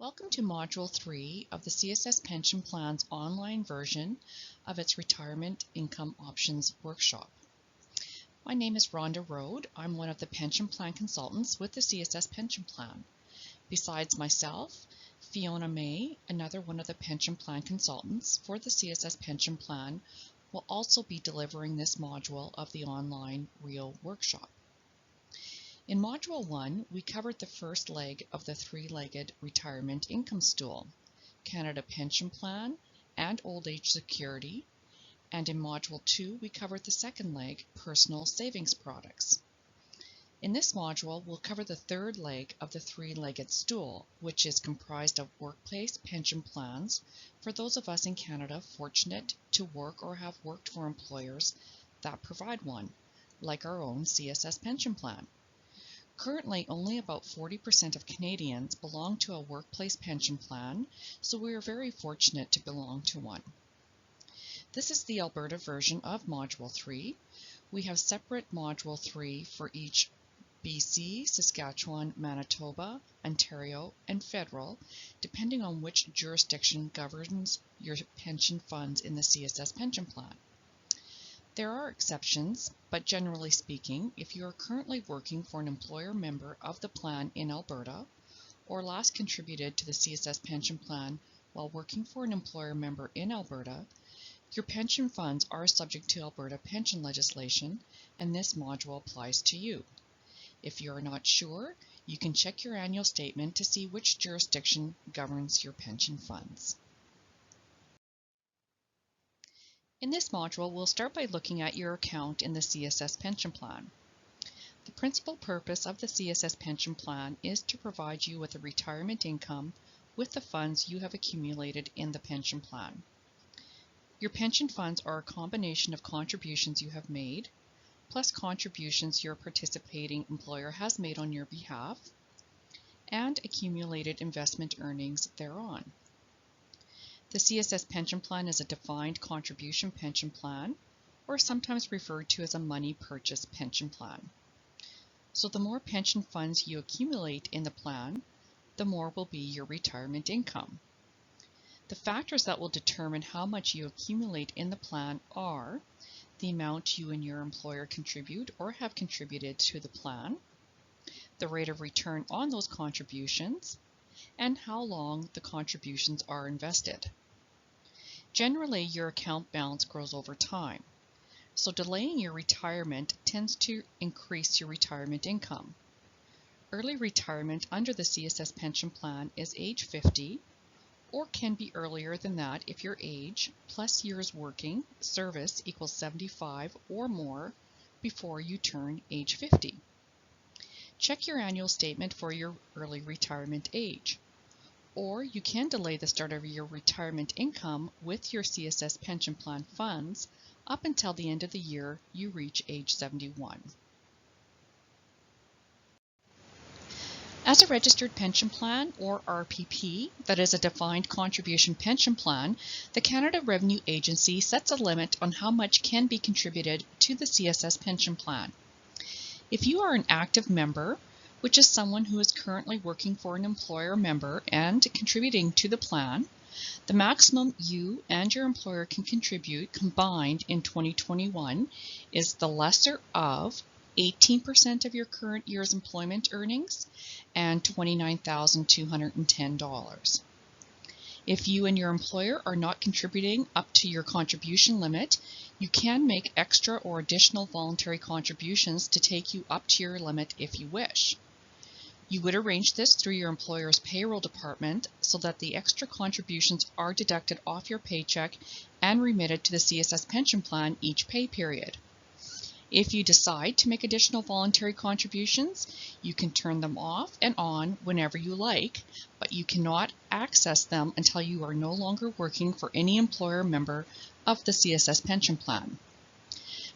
Welcome to Module 3 of the CSS Pension Plan's online version of its Retirement Income Options workshop. My name is Rhonda Rode. I'm one of the pension plan consultants with the CSS Pension Plan. Besides myself, Fiona May, another one of the pension plan consultants for the CSS Pension Plan, will also be delivering this module of the online RIO workshop. In Module 1, we covered the first leg of the three-legged retirement income stool, Canada Pension Plan and Old Age Security, and in Module 2, we covered the second leg, personal savings products. In this module, we'll cover the third leg of the three-legged stool, which is comprised of workplace pension plans for those of us in Canada fortunate to work or have worked for employers that provide one, like our own CSS Pension Plan. Currently, only about 40% of Canadians belong to a workplace pension plan, so we are very fortunate to belong to one. This is the Alberta version of Module 3. We have separate Module 3 for each BC, Saskatchewan, Manitoba, Ontario, and Federal, depending on which jurisdiction governs your pension funds in the CSS Pension Plan. There are exceptions, but generally speaking, if you are currently working for an employer member of the plan in Alberta, or last contributed to the CSS Pension Plan while working for an employer member in Alberta, your pension funds are subject to Alberta pension legislation, and this module applies to you. If you are not sure, you can check your annual statement to see which jurisdiction governs your pension funds. In this module, we'll start by looking at your account in the CSS Pension Plan. The principal purpose of the CSS Pension Plan is to provide you with a retirement income with the funds you have accumulated in the pension plan. Your pension funds are a combination of contributions you have made, plus contributions your participating employer has made on your behalf, and accumulated investment earnings thereon. The CSS Pension Plan is a defined contribution pension plan, or sometimes referred to as a money purchase pension plan. So the more pension funds you accumulate in the plan, the more will be your retirement income. The factors that will determine how much you accumulate in the plan are the amount you and your employer contribute or have contributed to the plan, the rate of return on those contributions, and how long the contributions are invested. Generally, your account balance grows over time, so delaying your retirement tends to increase your retirement income. Early retirement under the CSS Pension Plan is age 50, or can be earlier than that if your age plus years working service equals 75 or more before you turn age 50. Check your annual statement for your early retirement age. Or you can delay the start of your retirement income with your CSS Pension Plan funds up until the end of the year you reach age 71. As a registered pension plan, or RPP, that is a defined contribution pension plan, the Canada Revenue Agency sets a limit on how much can be contributed to the CSS Pension Plan. If you are an active member, which is someone who is currently working for an employer member and contributing to the plan, the maximum you and your employer can contribute combined in 2021 is the lesser of 18% of your current year's employment earnings and $29,210. If you and your employer are not contributing up to your contribution limit, you can make extra or additional voluntary contributions to take you up to your limit if you wish. You would arrange this through your employer's payroll department so that the extra contributions are deducted off your paycheck and remitted to the CSS Pension Plan each pay period. If you decide to make additional voluntary contributions, you can turn them off and on whenever you like, but you cannot access them until you are no longer working for any employer member of the CSS Pension Plan.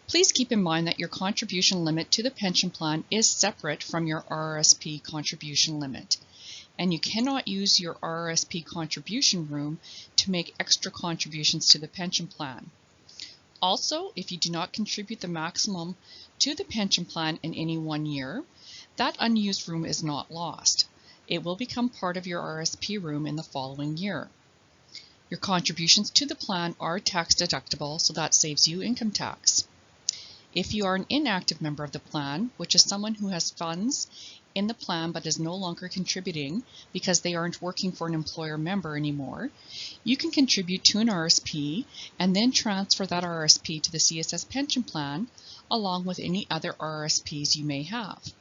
Please keep in mind that your contribution limit to the pension plan is separate from your RRSP contribution limit, and you cannot use your RRSP contribution room to make extra contributions to the pension plan. Also, if you do not contribute the maximum to the pension plan in any one year, that unused room is not lost. It will become part of your RSP room in the following year. Your contributions to the plan are tax deductible, so that saves you income tax. If you are an inactive member of the plan, which is someone who has funds in the plan but is no longer contributing because they aren't working for an employer member anymore, you can contribute to an RSP and then transfer that RSP to the CSS Pension Plan along with any other RSPs you may have.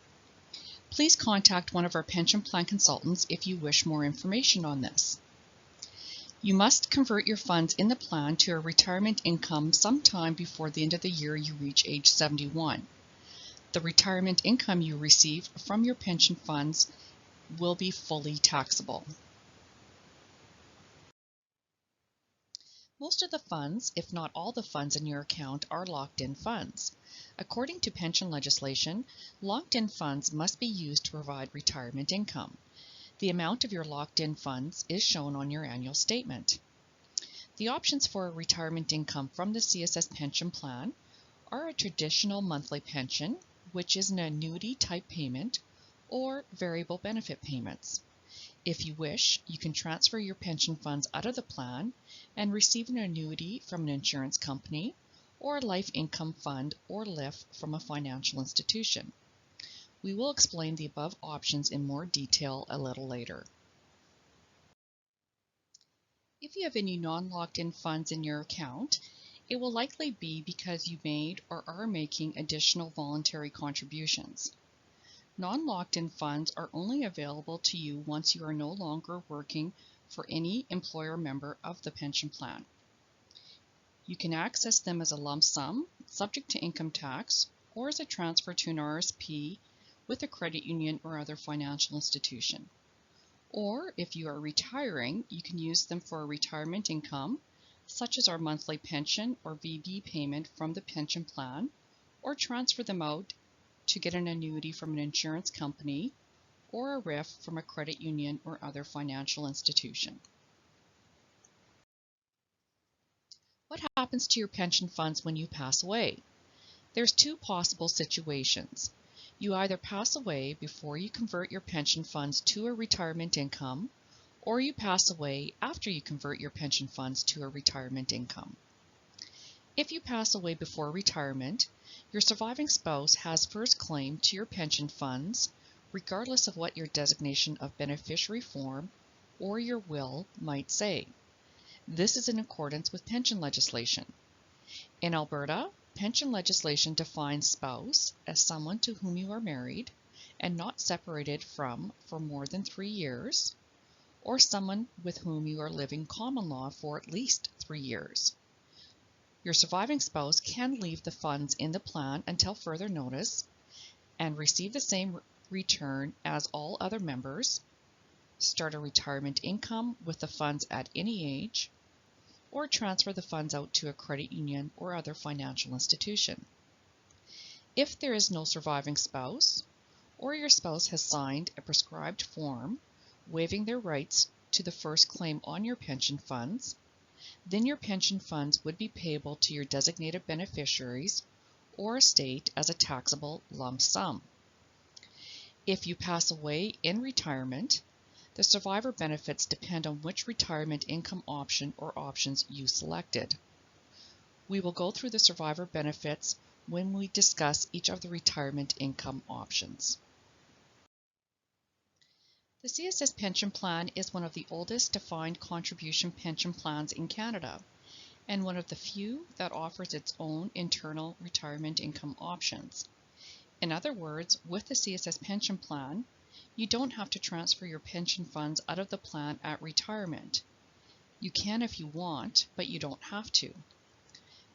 Please contact one of our pension plan consultants if you wish more information on this. You must convert your funds in the plan to a retirement income sometime before the end of the year you reach age 71. The retirement income you receive from your pension funds will be fully taxable. Most of the funds, if not all the funds in your account, are locked-in funds. According to pension legislation, locked-in funds must be used to provide retirement income. The amount of your locked-in funds is shown on your annual statement. The options for a retirement income from the CSS Pension Plan are a traditional monthly pension, which is an annuity type payment, or variable benefit payments. If you wish, you can transfer your pension funds out of the plan and receive an annuity from an insurance company, or a life income fund or LIF from a financial institution. We will explain the above options in more detail a little later. If you have any non-locked-in funds in your account, it will likely be because you made or are making additional voluntary contributions. Non-locked-in funds are only available to you once you are no longer working for any employer member of the pension plan. You can access them as a lump sum, subject to income tax, or as a transfer to an RSP with a credit union or other financial institution. Or if you are retiring, you can use them for a retirement income, such as our monthly pension or VB payment from the pension plan, or transfer them out to get an annuity from an insurance company or a RIF from a credit union or other financial institution. What happens to your pension funds when you pass away? There's two possible situations. You either pass away before you convert your pension funds to a retirement income, or you pass away after you convert your pension funds to a retirement income. If you pass away before retirement, your surviving spouse has first claim to your pension funds, regardless of what your designation of beneficiary form or your will might say. This is in accordance with pension legislation. In Alberta, pension legislation defines spouse as someone to whom you are married and not separated from for more than 3 years, or someone with whom you are living common law for at least 3 years. Your surviving spouse can leave the funds in the plan until further notice and receive the same return as all other members, start a retirement income with the funds at any age, or transfer the funds out to a credit union or other financial institution. If there is no surviving spouse, or your spouse has signed a prescribed form waiving their rights to the first claim on your pension funds, then your pension funds would be payable to your designated beneficiaries or estate as a taxable lump sum. If you pass away in retirement, the survivor benefits depend on which retirement income option or options you selected. We will go through the survivor benefits when we discuss each of the retirement income options. The CSS Pension Plan is one of the oldest defined contribution pension plans in Canada, and one of the few that offers its own internal retirement income options. In other words, with the CSS Pension Plan, you don't have to transfer your pension funds out of the plan at retirement. You can if you want, but you don't have to.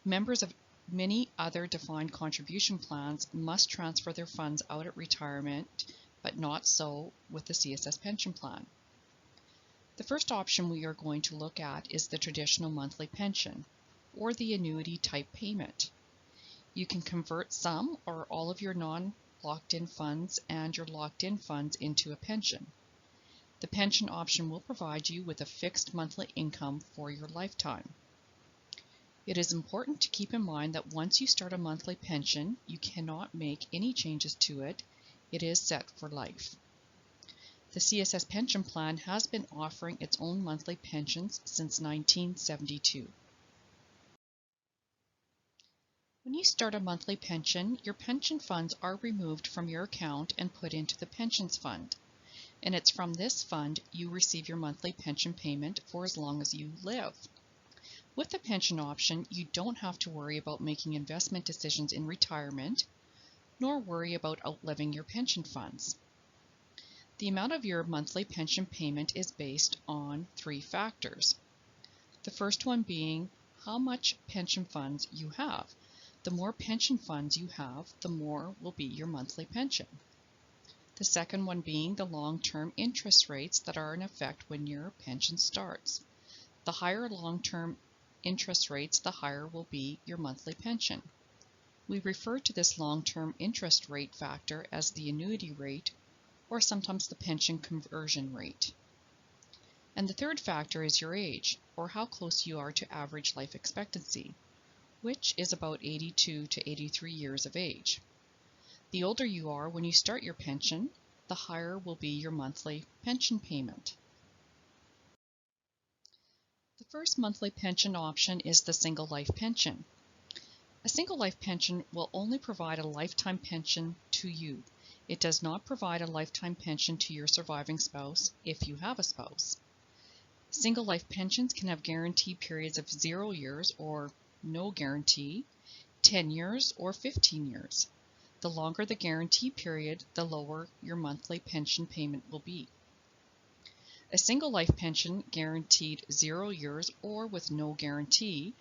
Members of many other defined contribution plans must transfer their funds out at retirement, but not so with the CSS Pension Plan. The first option we are going to look at is the traditional monthly pension, or the annuity type payment. You can convert some or all of your non-locked-in funds and your locked-in funds into a pension. The pension option will provide you with a fixed monthly income for your lifetime. It is important to keep in mind that once you start a monthly pension, you cannot make any changes to it. It is set for life. The CSS Pension Plan has been offering its own monthly pensions since 1972. When you start a monthly pension, your pension funds are removed from your account and put into the pensions fund. And it's from this fund you receive your monthly pension payment for as long as you live. With the pension option, you don't have to worry about making investment decisions in retirement, nor worry about outliving your pension funds. The amount of your monthly pension payment is based on 3 factors. The first one being how much pension funds you have. The more pension funds you have, the more will be your monthly pension. The second one being the long-term interest rates that are in effect when your pension starts. The higher long-term interest rates, the higher will be your monthly pension. We refer to this long-term interest rate factor as the annuity rate, or sometimes the pension conversion rate. And the third factor is your age, or how close you are to average life expectancy, which is about 82 to 83 years of age. The older you are when you start your pension, the higher will be your monthly pension payment. The first monthly pension option is the single life pension. A single life pension will only provide a lifetime pension to you. It does not provide a lifetime pension to your surviving spouse if you have a spouse. Single life pensions can have guarantee periods of 0 years or no guarantee, 10 years or 15 years. The longer the guarantee period, the lower your monthly pension payment will be. A single life pension guaranteed 0 years or with no guarantee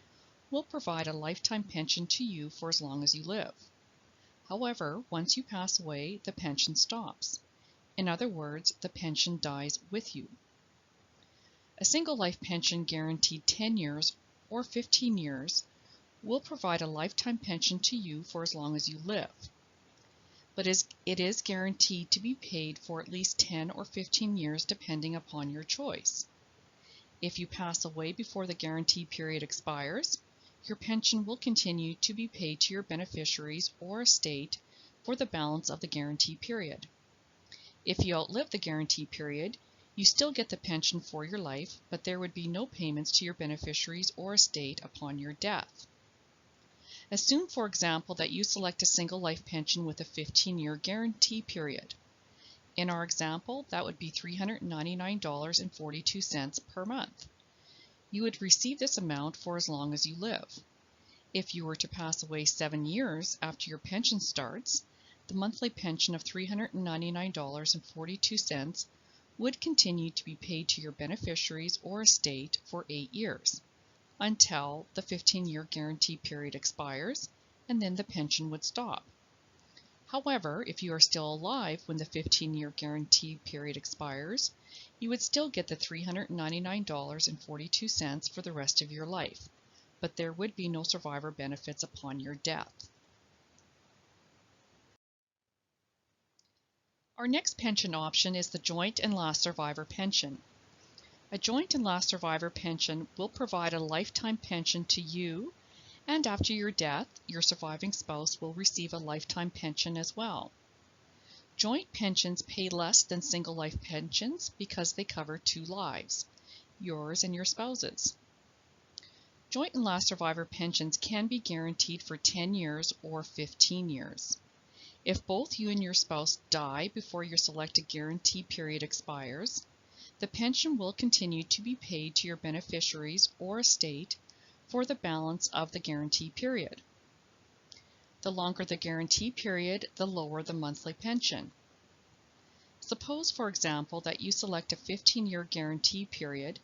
will provide a lifetime pension to you for as long as you live. However, once you pass away, the pension stops. In other words, the pension dies with you. A single life pension guaranteed 10 years or 15 years will provide a lifetime pension to you for as long as you live. But it is guaranteed to be paid for at least 10 or 15 years depending upon your choice. If you pass away before the guarantee period expires, your pension will continue to be paid to your beneficiaries or estate for the balance of the guarantee period. If you outlive the guarantee period, you still get the pension for your life, but there would be no payments to your beneficiaries or estate upon your death. Assume, for example, that you select a single life pension with a 15-year guarantee period. In our example, that would be $399.42 per month. You would receive this amount for as long as you live. If you were to pass away 7 years after your pension starts, the monthly pension of $399.42 would continue to be paid to your beneficiaries or estate for 8 years, until the 15-year guarantee period expires, and then the pension would stop. However, if you are still alive when the 15-year guarantee period expires, you would still get the $399.42 for the rest of your life, but there would be no survivor benefits upon your death. Our next pension option is the joint and last survivor pension. A joint and last survivor pension will provide a lifetime pension to you, and after your death, your surviving spouse will receive a lifetime pension as well. Joint pensions pay less than single life pensions because they cover 2 lives, yours and your spouse's. Joint and last survivor pensions can be guaranteed for 10 years or 15 years. If both you and your spouse die before your selected guarantee period expires, the pension will continue to be paid to your beneficiaries or estate for the balance of the guarantee period. The longer the guarantee period, the lower the monthly pension. Suppose, for example, that you select a 15-year guarantee period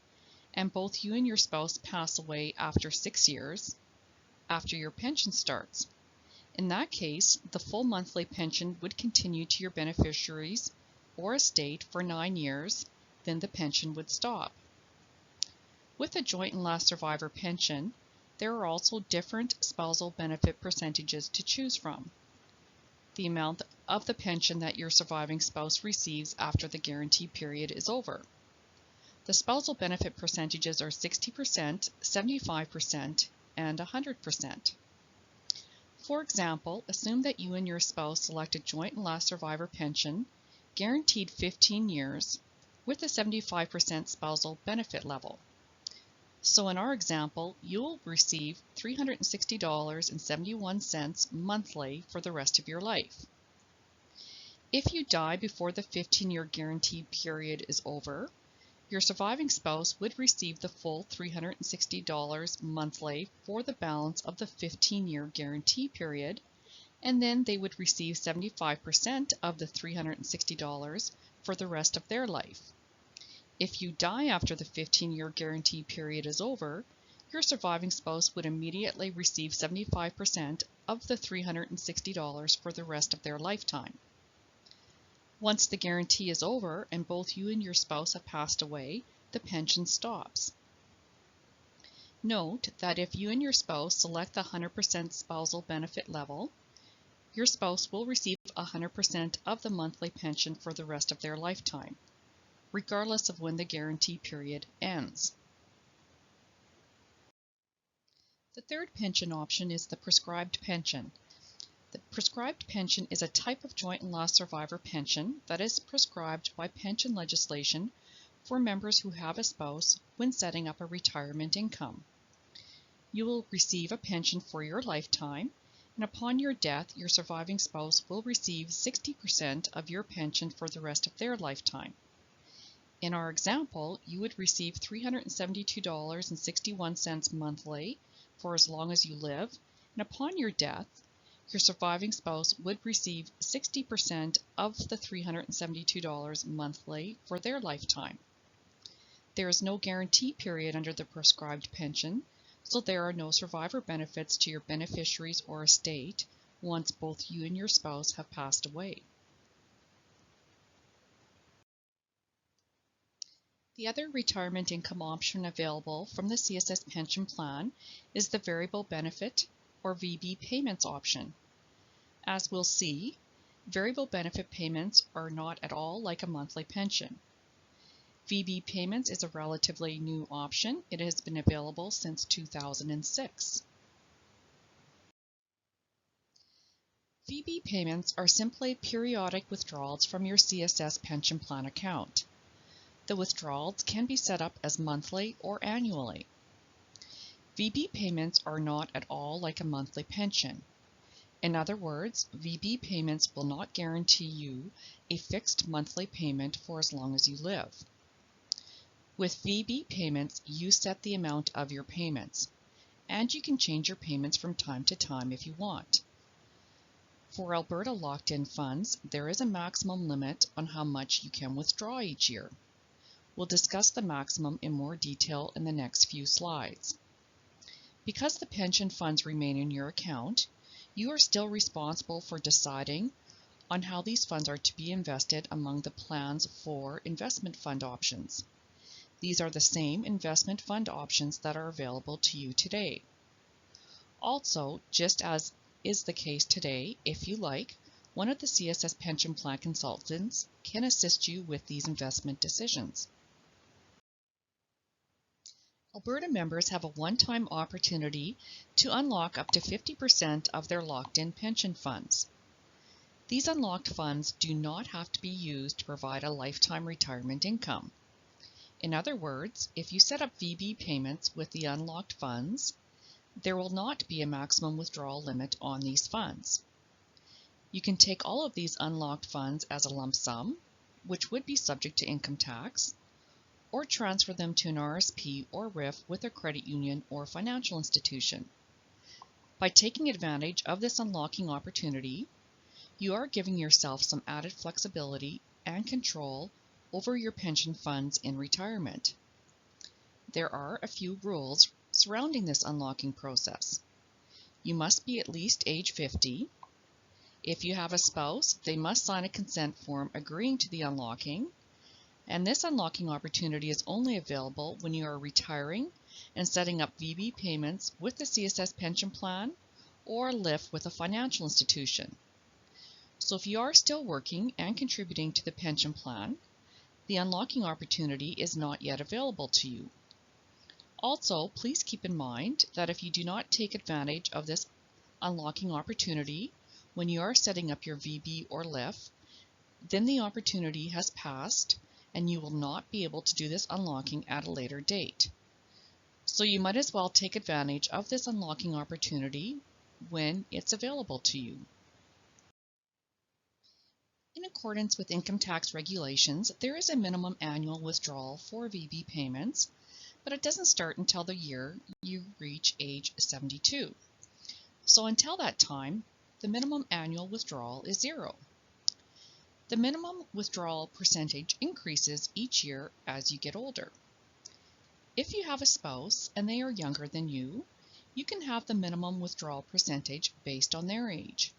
and both you and your spouse pass away after 6 years after your pension starts. In that case, the full monthly pension would continue to your beneficiaries or estate for 9 years, then the pension would stop. With a joint and last survivor pension, there are also different spousal benefit percentages to choose from. The amount of the pension that your surviving spouse receives after the guarantee period is over. The spousal benefit percentages are 60%, 75%, and 100%. For example, assume that you and your spouse select a joint and last survivor pension guaranteed 15 years with a 75% spousal benefit level. So in our example, you'll receive $360.71 monthly for the rest of your life. If you die before the 15-year guarantee period is over, your surviving spouse would receive the full $360 monthly for the balance of the 15-year guarantee period, and then they would receive 75% of the $360 for the rest of their life. If you die after the 15-year guarantee period is over, your surviving spouse would immediately receive 75% of the $360 for the rest of their lifetime. Once the guarantee is over and both you and your spouse have passed away, the pension stops. Note that if you and your spouse select the 100% spousal benefit level, your spouse will receive 100% of the monthly pension for the rest of their lifetime, regardless of when the guarantee period ends. The third pension option is the prescribed pension. The prescribed pension is a type of joint and loss survivor pension that is prescribed by pension legislation for members who have a spouse when setting up a retirement income. You will receive a pension for your lifetime, and upon your death, your surviving spouse will receive 60% of your pension for the rest of their lifetime. In our example, you would receive $372.61 monthly for as long as you live, and upon your death, your surviving spouse would receive 60% of the $372 monthly for their lifetime. There is no guarantee period under the prescribed pension, so there are no survivor benefits to your beneficiaries or estate once both you and your spouse have passed away. The other retirement income option available from the CSS Pension Plan is the variable benefit or VB payments option. As we'll see, variable benefit payments are not at all like a monthly pension. VB payments is a relatively new option. It has been available since 2006. VB payments are simply periodic withdrawals from your CSS Pension Plan account. The withdrawals can be set up as monthly or annually. VB payments are not at all like a monthly pension. In other words, VB payments will not guarantee you a fixed monthly payment for as long as you live. With VB payments, you set the amount of your payments, and you can change your payments from time to time if you want. For Alberta locked-in funds, there is a maximum limit on how much you can withdraw each year. We'll discuss the maximum in more detail in the next few slides. Because the pension funds remain in your account, you are still responsible for deciding on how these funds are to be invested among the plan's 4 investment fund options. These are the same investment fund options that are available to you today. Also, just as is the case today, if you like, one of the CSS Pension Plan consultants can assist you with these investment decisions. Alberta members have a one-time opportunity to unlock up to 50% of their locked-in pension funds. These unlocked funds do not have to be used to provide a lifetime retirement income. In other words, if you set up VB payments with the unlocked funds, there will not be a maximum withdrawal limit on these funds. You can take all of these unlocked funds as a lump sum, which would be subject to income tax, or transfer them to an RSP or RIF with a credit union or financial institution. By taking advantage of this unlocking opportunity, you are giving yourself some added flexibility and control over your pension funds in retirement. There are a few rules surrounding this unlocking process. You must be at least age 50. If you have a spouse, they must sign a consent form agreeing to the unlocking, and this unlocking opportunity is only available when you are retiring and setting up VB payments with the CSS Pension Plan or LIF with a financial institution. So if you are still working and contributing to the pension plan, the unlocking opportunity is not yet available to you. Also, please keep in mind that if you do not take advantage of this unlocking opportunity when you are setting up your VB or LIF, then the opportunity has passed and you will not be able to do this unlocking at a later date. So you might as well take advantage of this unlocking opportunity when it's available to you. In accordance with income tax regulations, there is a minimum annual withdrawal for VB payments, but it doesn't start until the year you reach age 72. So until that time, the minimum annual withdrawal is 0. The minimum withdrawal percentage increases each year as you get older. If you have a spouse and they are younger than you can have the minimum withdrawal percentage based on their age,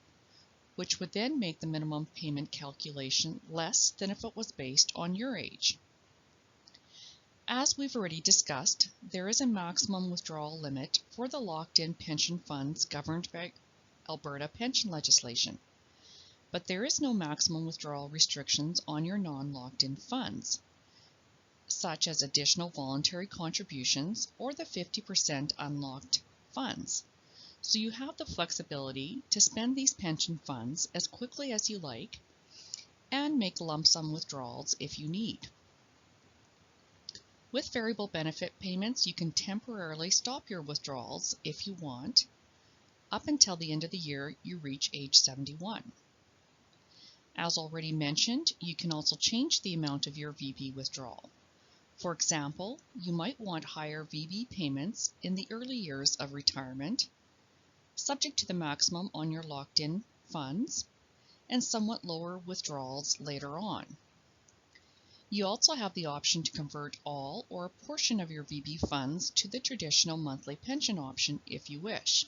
which would then make the minimum payment calculation less than if it was based on your age. As we've already discussed, there is a maximum withdrawal limit for the locked-in pension funds governed by Alberta pension legislation, but there is no maximum withdrawal restrictions on your non-locked-in funds, such as additional voluntary contributions or the 50% unlocked funds. So you have the flexibility to spend these pension funds as quickly as you like and make lump sum withdrawals if you need. With variable benefit payments, you can temporarily stop your withdrawals if you want, up until the end of the year you reach age 71. As already mentioned, you can also change the amount of your VB withdrawal. For example, you might want higher VB payments in the early years of retirement, subject to the maximum on your locked-in funds, and somewhat lower withdrawals later on. You also have the option to convert all or a portion of your VB funds to the traditional monthly pension option if you wish.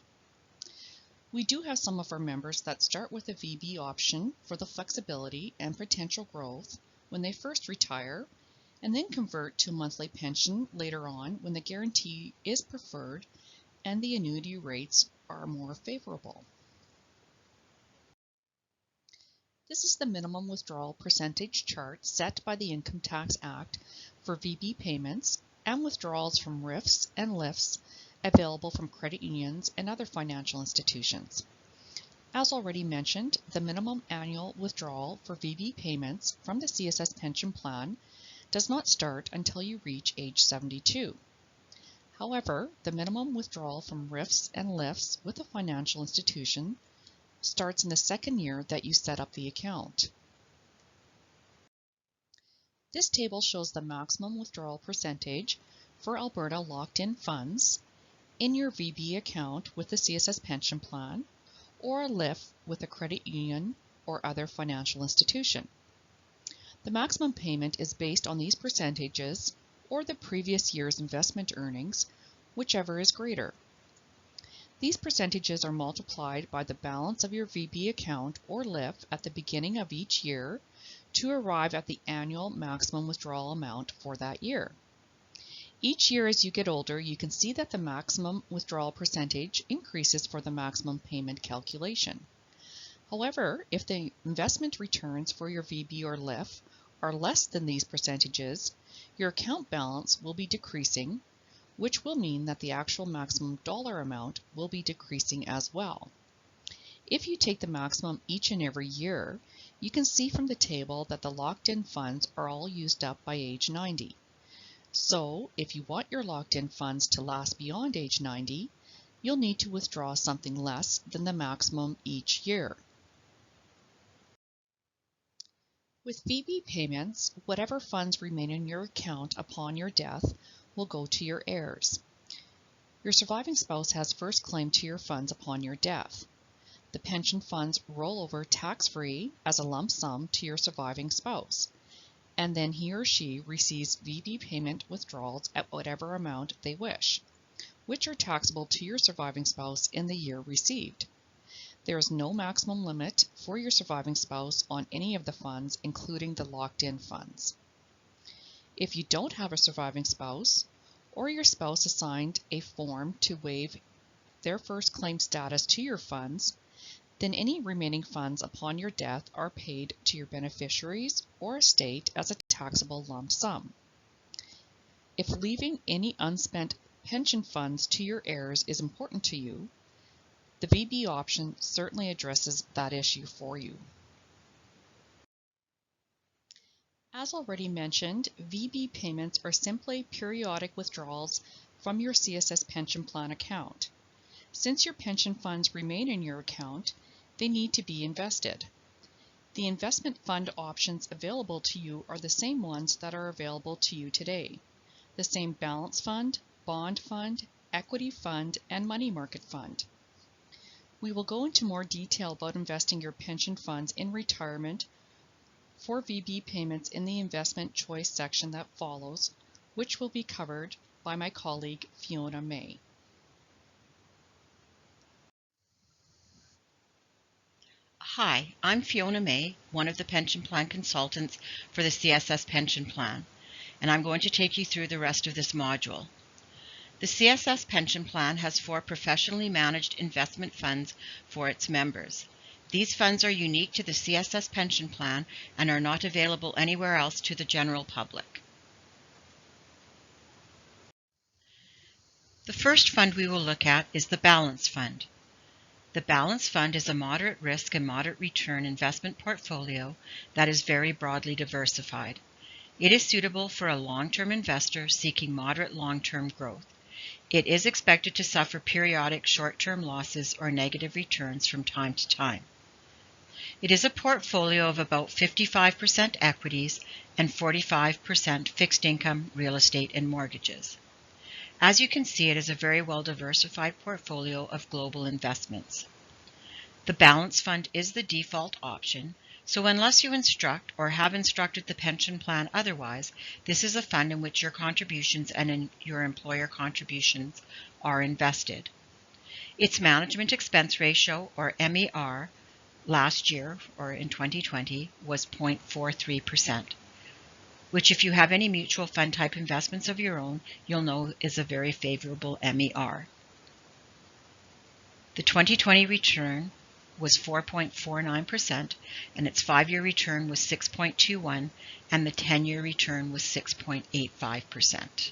We do have some of our members that start with a VB option for the flexibility and potential growth when they first retire, and then convert to a monthly pension later on when the guarantee is preferred and the annuity rates are more favorable. This is the minimum withdrawal percentage chart set by the Income Tax Act for VB payments and withdrawals from RIFs and LIFs available from credit unions and other financial institutions. As already mentioned, the minimum annual withdrawal for VB payments from the CSS Pension Plan does not start until you reach age 72. However, the minimum withdrawal from RIFs and LIFs with a financial institution starts in the second year that you set up the account. This table shows the maximum withdrawal percentage for Alberta locked-in funds in your VB account with the CSS Pension Plan or a LIF with a credit union or other financial institution. The maximum payment is based on these percentages or the previous year's investment earnings, whichever is greater. These percentages are multiplied by the balance of your VB account or LIF at the beginning of each year to arrive at the annual maximum withdrawal amount for that year. Each year as you get older, you can see that the maximum withdrawal percentage increases for the maximum payment calculation. However, if the investment returns for your VB or LIF are less than these percentages, your account balance will be decreasing, which will mean that the actual maximum dollar amount will be decreasing as well. If you take the maximum each and every year, you can see from the table that the locked-in funds are all used up by age 90. So, if you want your locked-in funds to last beyond age 90, you'll need to withdraw something less than the maximum each year. With VB payments, whatever funds remain in your account upon your death will go to your heirs. Your surviving spouse has first claim to your funds upon your death. The pension funds roll over tax-free as a lump sum to your surviving spouse, and then he or she receives VB payment withdrawals at whatever amount they wish, which are taxable to your surviving spouse in the year received. There is no maximum limit for your surviving spouse on any of the funds, including the locked-in funds. If you don't have a surviving spouse, or your spouse assigned a form to waive their first claim status to your funds, then any remaining funds upon your death are paid to your beneficiaries or estate as a taxable lump sum. If leaving any unspent pension funds to your heirs is important to you, the VB option certainly addresses that issue for you. As already mentioned, VB payments are simply periodic withdrawals from your CSS Pension Plan account. Since your pension funds remain in your account, they need to be invested. The investment fund options available to you are the same ones that are available to you today. The same balance fund, bond fund, equity fund, and money market fund. We will go into more detail about investing your pension funds in retirement for VB payments in the investment choice section that follows, which will be covered by my colleague Fiona May. Hi, I'm Fiona May, one of the pension plan consultants for the CSS Pension Plan, and I'm going to take you through the rest of this module. The CSS Pension Plan has 4 professionally managed investment funds for its members. These funds are unique to the CSS Pension Plan and are not available anywhere else to the general public. The first fund we will look at is the Balance Fund. The Balance Fund is a moderate risk and moderate return investment portfolio that is very broadly diversified. It is suitable for a long-term investor seeking moderate long-term growth. It is expected to suffer periodic short-term losses or negative returns from time to time. It is a portfolio of about 55% equities and 45% fixed income, real estate, and mortgages. As you can see, it is a very well diversified portfolio of global investments. The Balance Fund is the default option, so unless you instruct or have instructed the pension plan otherwise, this is a fund in which your contributions and your employer contributions are invested. Its management expense ratio, or MER, last year, or in 2020, was 0.43%. which if you have any mutual fund type investments of your own, you'll know is a very favorable MER. The 2020 return was 4.49% and its 5-year return was 6.21% and the 10-year return was 6.85%.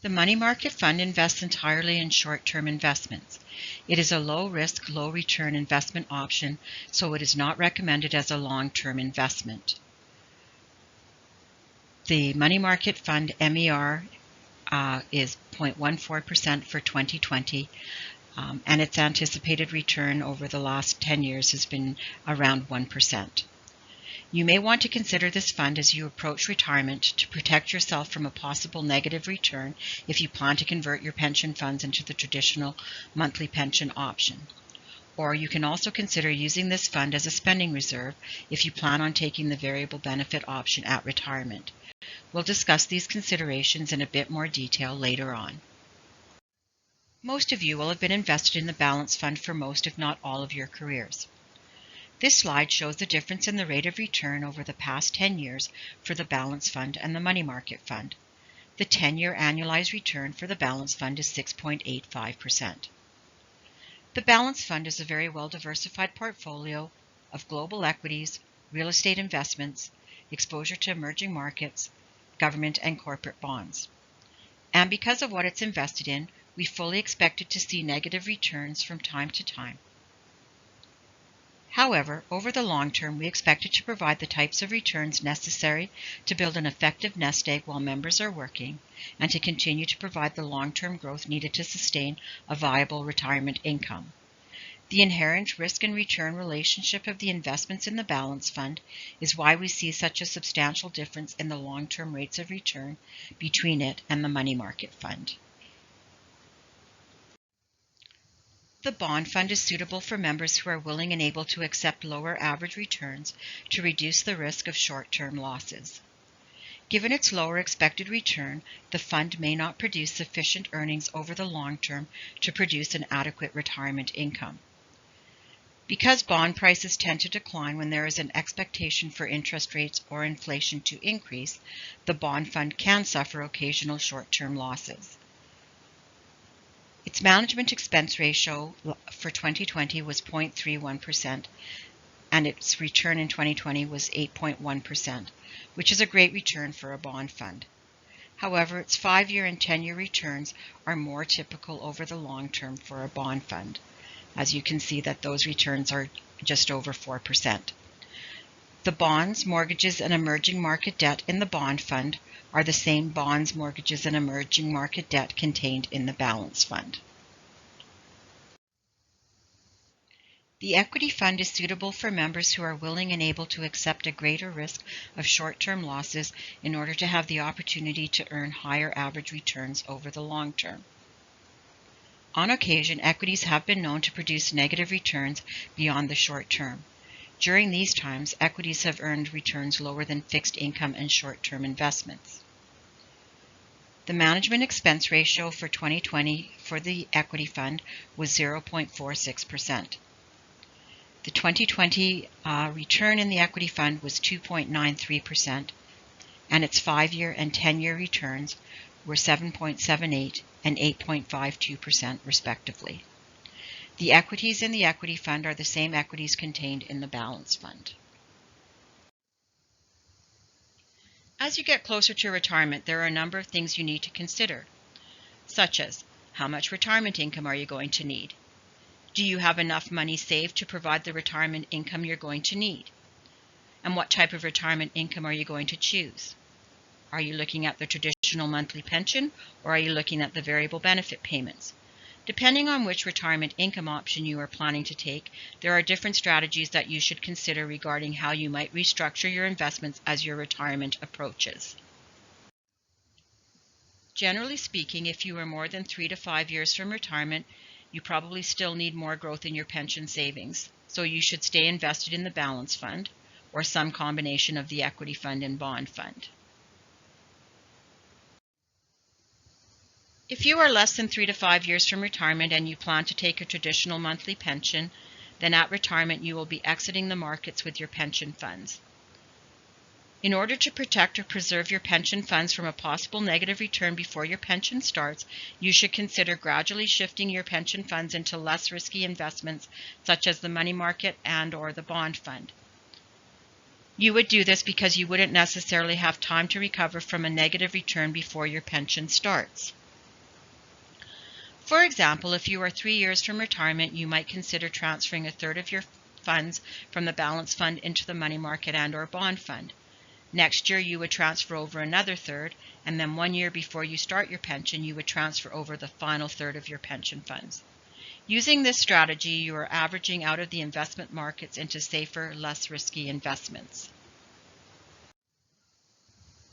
The money market fund invests entirely in short-term investments. It is a low-risk, low-return investment option, so it is not recommended as a long-term investment. The money market fund MER is 0.14% for 2020, and its anticipated return over the last 10 years has been around 1%. You may want to consider this fund as you approach retirement to protect yourself from a possible negative return if you plan to convert your pension funds into the traditional monthly pension option. Or you can also consider using this fund as a spending reserve if you plan on taking the variable benefit option at retirement. We'll discuss these considerations in a bit more detail later on. Most of you will have been invested in the Balance Fund for most, if not all, of your careers. This slide shows the difference in the rate of return over the past 10 years for the Balance Fund and the Money Market Fund. The 10-year annualized return for the Balance Fund is 6.85%. The Balance Fund is a very well-diversified portfolio of global equities, real estate investments, exposure to emerging markets, government and corporate bonds. And because of what it's invested in, we fully expect it to see negative returns from time to time. However, over the long term, we expect it to provide the types of returns necessary to build an effective nest egg while members are working, and to continue to provide the long-term growth needed to sustain a viable retirement income. The inherent risk and return relationship of the investments in the Balance Fund is why we see such a substantial difference in the long-term rates of return between it and the Money Market Fund. The Bond Fund is suitable for members who are willing and able to accept lower average returns to reduce the risk of short-term losses. Given its lower expected return, the fund may not produce sufficient earnings over the long term to produce an adequate retirement income. Because bond prices tend to decline when there is an expectation for interest rates or inflation to increase, the bond fund can suffer occasional short-term losses. Its management expense ratio for 2020 was 0.31%, and its return in 2020 was 8.1%, which is a great return for a bond fund. However, its 5-year and 10-year returns are more typical over the long term for a bond fund. As you can see that those returns are just over 4%. The bonds, mortgages, and emerging market debt in the bond fund are the same bonds, mortgages, and emerging market debt contained in the balance fund. The equity fund is suitable for members who are willing and able to accept a greater risk of short-term losses in order to have the opportunity to earn higher average returns over the long term. On occasion, equities have been known to produce negative returns beyond the short term. During these times, equities have earned returns lower than fixed income and short-term investments. The management expense ratio for 2020 for the equity fund was 0.46%. The 2020 return in the equity fund was 2.93%, and its 5-year and 10-year returns were 7.78% and 8.52% respectively. The equities in the equity fund are the same equities contained in the balance fund. As you get closer to retirement, there are a number of things you need to consider, such as how much retirement income are you going to need? Do you have enough money saved to provide the retirement income you're going to need? And what type of retirement income are you going to choose? Are you looking at the traditional monthly pension, or are you looking at the variable benefit payments? Depending on which retirement income option you are planning to take, there are different strategies that you should consider regarding how you might restructure your investments as your retirement approaches. Generally speaking, if you are more than 3 to 5 years from retirement, you probably still need more growth in your pension savings, so you should stay invested in the balance fund or some combination of the equity fund and bond fund. If you are less than 3 to 5 years from retirement and you plan to take a traditional monthly pension, then at retirement you will be exiting the markets with your pension funds. In order to protect or preserve your pension funds from a possible negative return before your pension starts, you should consider gradually shifting your pension funds into less risky investments such as the money market and/or the bond fund. You would do this because you wouldn't necessarily have time to recover from a negative return before your pension starts. For example, if you are 3 years from retirement, you might consider transferring a third of your funds from the balance fund into the money market and/or bond fund. Next year, you would transfer over another third, and then 1 year before you start your pension, you would transfer over the final third of your pension funds. Using this strategy, you are averaging out of the investment markets into safer, less risky investments.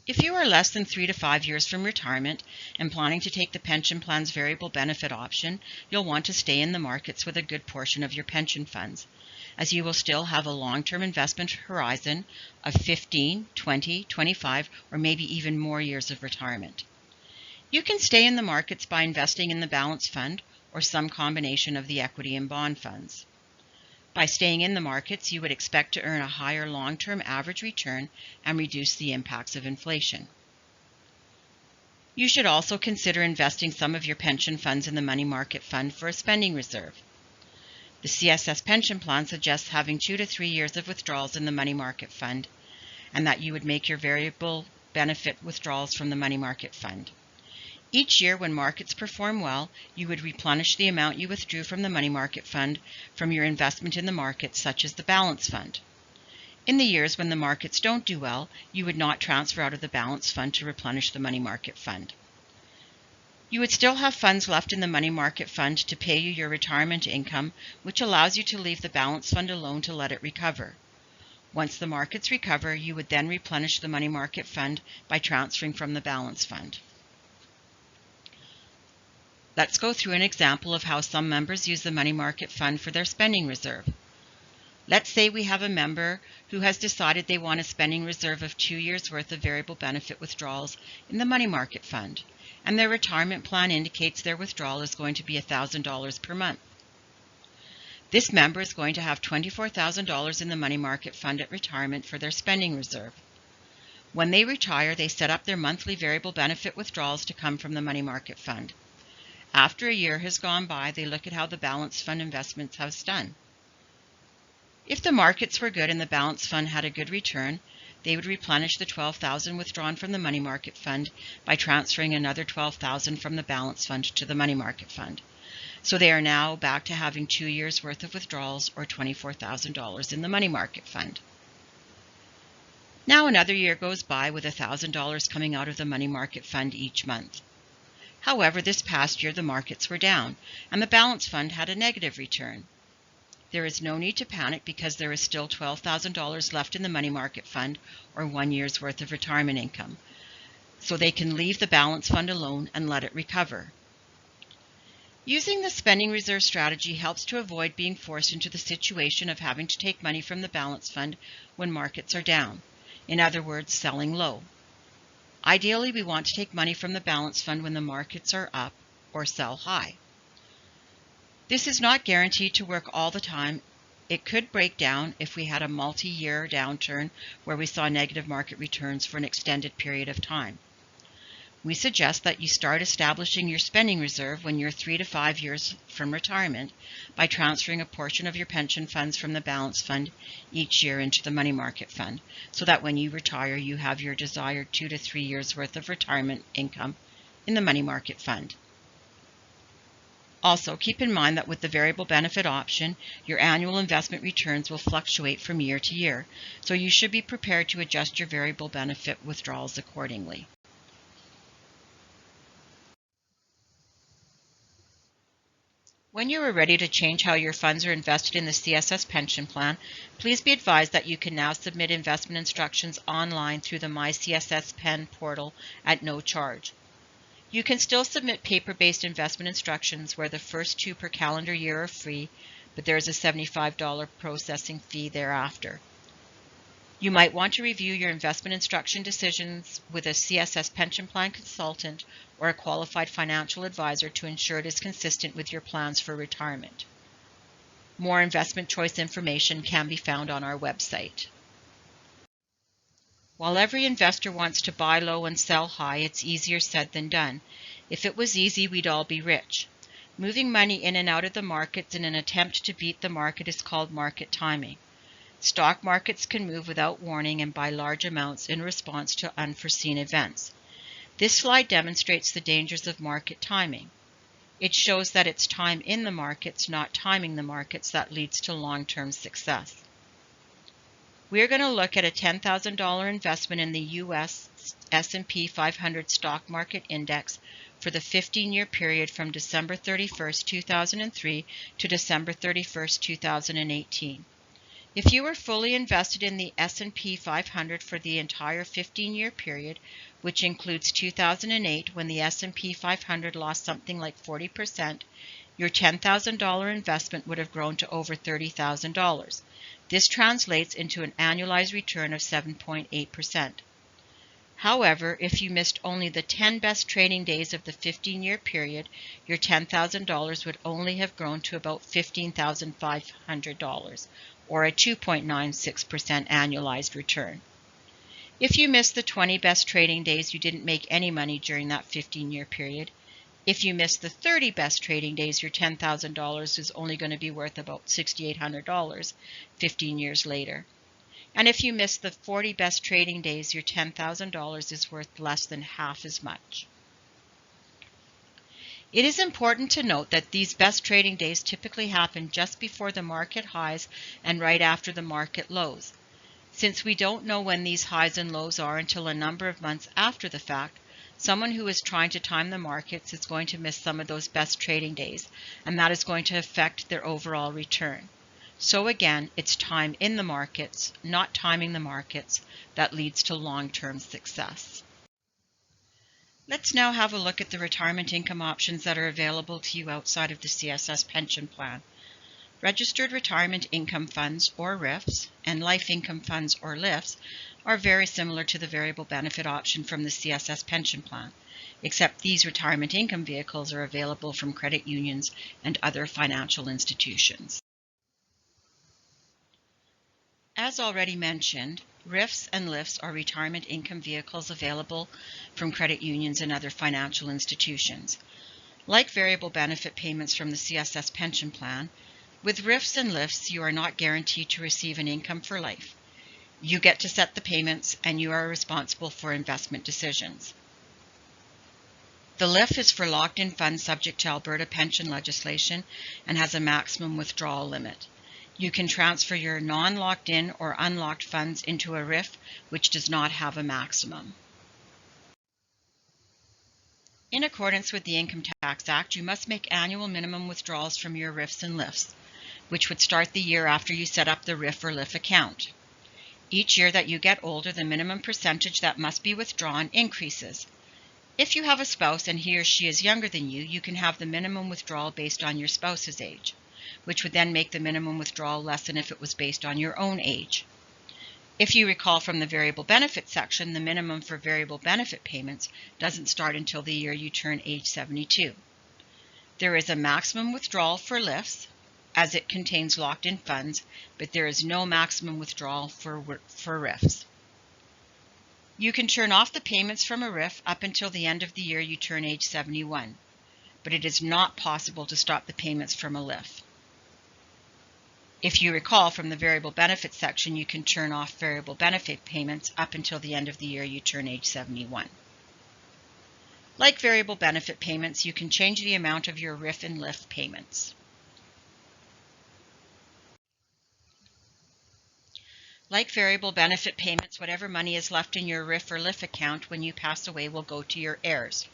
If you are less than 3 to 5 years from retirement and planning to take the pension plan's variable benefit option, you'll want to stay in the markets with a good portion of your pension funds, as you will still have a long-term investment horizon of 15, 20, 25, or maybe even more years of retirement. You can stay in the markets by investing in the balance fund or some combination of the equity and bond funds. By staying in the markets, you would expect to earn a higher long-term average return and reduce the impacts of inflation. You should also consider investing some of your pension funds in the money market fund for a spending reserve. The CSS Pension Plan suggests having 2 to 3 years of withdrawals in the money market fund, and that you would make your variable benefit withdrawals from the money market fund. Each year when markets perform well, you would replenish the amount you withdrew from the money market fund from your investment in the markets, such as the balance fund. In the years when the markets don't do well, you would not transfer out of the balance fund to replenish the money market fund. You would still have funds left in the money market fund to pay you your retirement income, which allows you to leave the balance fund alone to let it recover. Once the markets recover, you would then replenish the money market fund by transferring from the balance fund. Let's go through an example of how some members use the money market fund for their spending reserve. Let's say we have a member who has decided they want a spending reserve of 2 years' worth of variable benefit withdrawals in the money market fund, and their retirement plan indicates their withdrawal is going to be $1,000 per month. This member is going to have $24,000 in the money market fund at retirement for their spending reserve. When they retire, they set up their monthly variable benefit withdrawals to come from the money market fund. After a year has gone by, they look at how the balance fund investments have done. If the markets were good and the balance fund had a good return, they would replenish the $12,000 withdrawn from the money market fund by transferring another $12,000 from the balance fund to the money market fund. So they are now back to having 2 years' worth of withdrawals, or $24,000 in the money market fund. Now another year goes by with $1,000 coming out of the money market fund each month. However, this past year the markets were down and the balance fund had a negative return. There is no need to panic because there is still $12,000 left in the money market fund, or 1 year's worth of retirement income. So they can leave the balance fund alone and let it recover. Using the spending reserve strategy helps to avoid being forced into the situation of having to take money from the balance fund when markets are down. In other words, selling low. Ideally, we want to take money from the balance fund when the markets are up or sell high. This is not guaranteed to work all the time. It could break down if we had a multi-year downturn where we saw negative market returns for an extended period of time. We suggest that you start establishing your spending reserve when you're 3 to 5 years from retirement by transferring a portion of your pension funds from the balance fund each year into the money market fund, so that when you retire you have your desired 2 to 3 years worth of retirement income in the money market fund. Also, keep in mind that with the variable benefit option, your annual investment returns will fluctuate from year to year, so you should be prepared to adjust your variable benefit withdrawals accordingly. When you are ready to change how your funds are invested in the CSS Pension Plan, please be advised that you can now submit investment instructions online through the My CSS Pen portal at no charge. You can still submit paper-based investment instructions where the first 2 per calendar year are free, but there is a $75 processing fee thereafter. You might want to review your investment instruction decisions with a CSS Pension Plan consultant or a qualified financial advisor to ensure it is consistent with your plans for retirement. More investment choice information can be found on our website. While every investor wants to buy low and sell high, it's easier said than done. If it was easy, we'd all be rich. Moving money in and out of the markets in an attempt to beat the market is called market timing. Stock markets can move without warning and by large amounts in response to unforeseen events. This slide demonstrates the dangers of market timing. It shows that it's time in the markets, not timing the markets, that leads to long-term success. We're going to look at a $10,000 investment in the U.S. S&P 500 stock market index for the 15-year period from December 31st, 2003 to December 31st, 2018. If you were fully invested in the S&P 500 for the entire 15-year period, which includes 2008 when the S&P 500 lost something like 40%, your $10,000 investment would have grown to over $30,000. This translates into an annualized return of 7.8%. However, if you missed only the 10 best trading days of the 15-year period, your $10,000 would only have grown to about $15,500, or a 2.96% annualized return. If you missed the 20 best trading days, you didn't make any money during that 15-year period. If you missed the 30 best trading days, your $10,000 is only going to be worth about $6,800 15 years later. And if you missed the 40 best trading days, your $10,000 is worth less than half as much. It is important to note that these best trading days typically happen just before the market highs and right after the market lows. Since we don't know when these highs and lows are until a number of months after the fact, someone who is trying to time the markets is going to miss some of those best trading days, and that is going to affect their overall return. So again, it's time in the markets, not timing the markets, that leads to long-term success. Let's now have a look at the retirement income options that are available to you outside of the CSS Pension Plan. Registered Retirement Income Funds, or RIFs, and Life Income Funds, or LIFs, are very similar to the variable benefit option from the CSS Pension Plan, except these retirement income vehicles are available from credit unions and other financial institutions. As already mentioned, RIFs and LIFs are retirement income vehicles available from credit unions and other financial institutions. Like variable benefit payments from the CSS Pension Plan, with RIFs and LIFs you are not guaranteed to receive an income for life. You get to set the payments and you are responsible for investment decisions. The LIF is for locked-in funds subject to Alberta pension legislation and has a maximum withdrawal limit. You can transfer your non-locked-in or unlocked funds into a RIF which does not have a maximum. In accordance with the Income Tax Act, you must make annual minimum withdrawals from your RIFs and LIFs, which would start the year after you set up the RIF or LIF account. Each year that you get older, the minimum percentage that must be withdrawn increases. If you have a spouse and he or she is younger than you, you can have the minimum withdrawal based on your spouse's age, which would then make the minimum withdrawal less than if it was based on your own age. If you recall from the variable benefit section, the minimum for variable benefit payments doesn't start until the year you turn age 72. There is a maximum withdrawal for LIFs, as it contains locked-in funds, but there is no maximum withdrawal for RIFs. You can turn off the payments from a RIF up until the end of the year you turn age 71, but it is not possible to stop the payments from a LIF. If you recall from the variable benefit section, you can turn off variable benefit payments up until the end of the year you turn age 71. Like variable benefit payments, you can change the amount of your RIF and LIF payments. Like variable benefit payments, whatever money is left in your RIF or LIF account when you pass away will go to your heirs.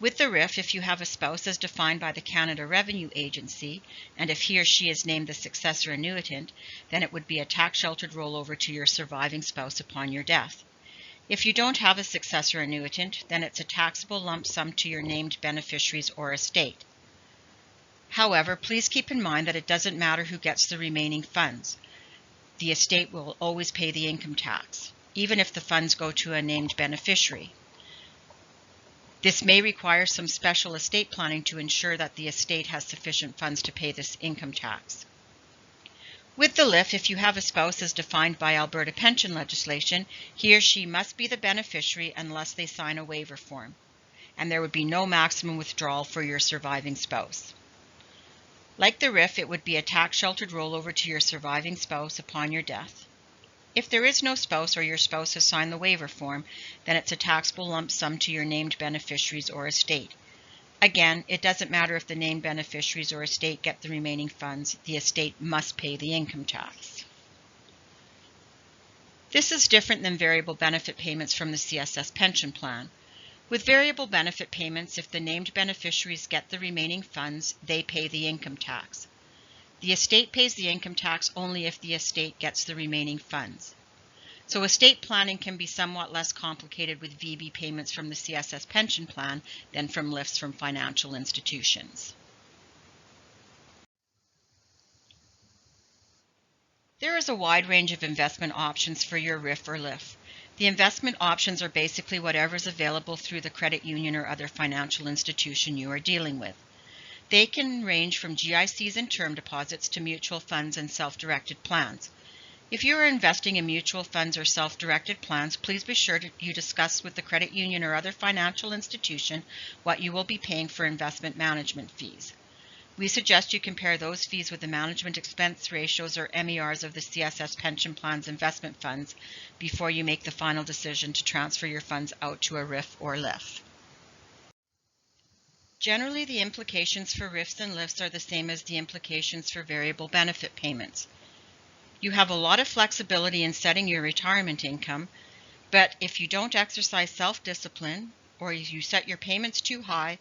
With the RIF, if you have a spouse as defined by the Canada Revenue Agency, and if he or she is named the successor annuitant, then it would be a tax-sheltered rollover to your surviving spouse upon your death. If you don't have a successor annuitant, then it's a taxable lump sum to your named beneficiaries or estate. However, please keep in mind that it doesn't matter who gets the remaining funds. The estate will always pay the income tax, even if the funds go to a named beneficiary. This may require some special estate planning to ensure that the estate has sufficient funds to pay this income tax. With the LIF, if you have a spouse as defined by Alberta pension legislation, he or she must be the beneficiary unless they sign a waiver form, and there would be no maximum withdrawal for your surviving spouse. Like the RIF, it would be a tax-sheltered rollover to your surviving spouse upon your death. If there is no spouse or your spouse has signed the waiver form, then it's a taxable lump sum to your named beneficiaries or estate. Again, it doesn't matter if the named beneficiaries or estate get the remaining funds, the estate must pay the income tax. This is different than variable benefit payments from the CSS Pension Plan. With variable benefit payments, if the named beneficiaries get the remaining funds, they pay the income tax. The estate pays the income tax only if the estate gets the remaining funds. So estate planning can be somewhat less complicated with VB payments from the CSS Pension Plan than from LIFs from financial institutions. There is a wide range of investment options for your RIF or LIF. The investment options are basically whatever is available through the credit union or other financial institution you are dealing with. They can range from GICs and term deposits to mutual funds and self-directed plans. If you are investing in mutual funds or self-directed plans, please be sure you discuss with the credit union or other financial institution what you will be paying for investment management fees. We suggest you compare those fees with the management expense ratios or MERs of the CSS Pension Plan's investment funds before you make the final decision to transfer your funds out to a RIF or LIF. Generally, the implications for RIFs and LIFs are the same as the implications for variable benefit payments. You have a lot of flexibility in setting your retirement income, but if you don't exercise self-discipline, or you set your payments too high,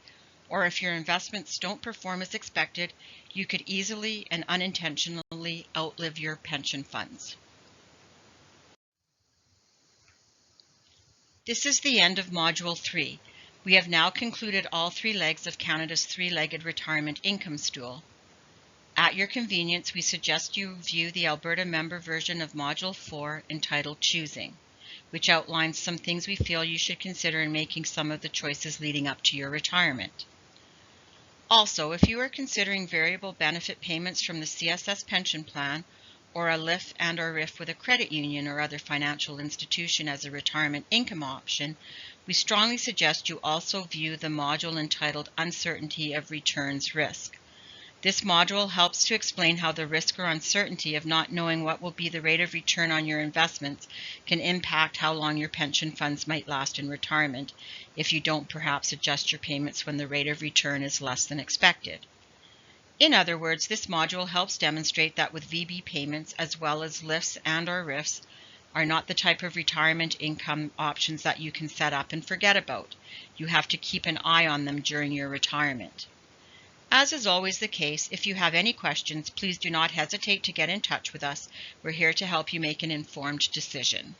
or if your investments don't perform as expected, you could easily and unintentionally outlive your pension funds. This is the end of Module 3. We have now concluded all 3 legs of Canada's 3-legged retirement income stool. At your convenience, we suggest you view the Alberta member version of Module 4 entitled Choosing, which outlines some things we feel you should consider in making some of the choices leading up to your retirement. Also, if you are considering variable benefit payments from the CSS Pension Plan or a LIF and/or RIF with a credit union or other financial institution as a retirement income option, we strongly suggest you also view the module entitled Uncertainty of Returns Risk. This module helps to explain how the risk or uncertainty of not knowing what will be the rate of return on your investments can impact how long your pension funds might last in retirement if you don't perhaps adjust your payments when the rate of return is less than expected. In other words, this module helps demonstrate that with VB payments as well as LIFs and/or RIFs are not the type of retirement income options that you can set up and forget about. You have to keep an eye on them during your retirement. As is always the case, if you have any questions, please do not hesitate to get in touch with us. We're here to help you make an informed decision.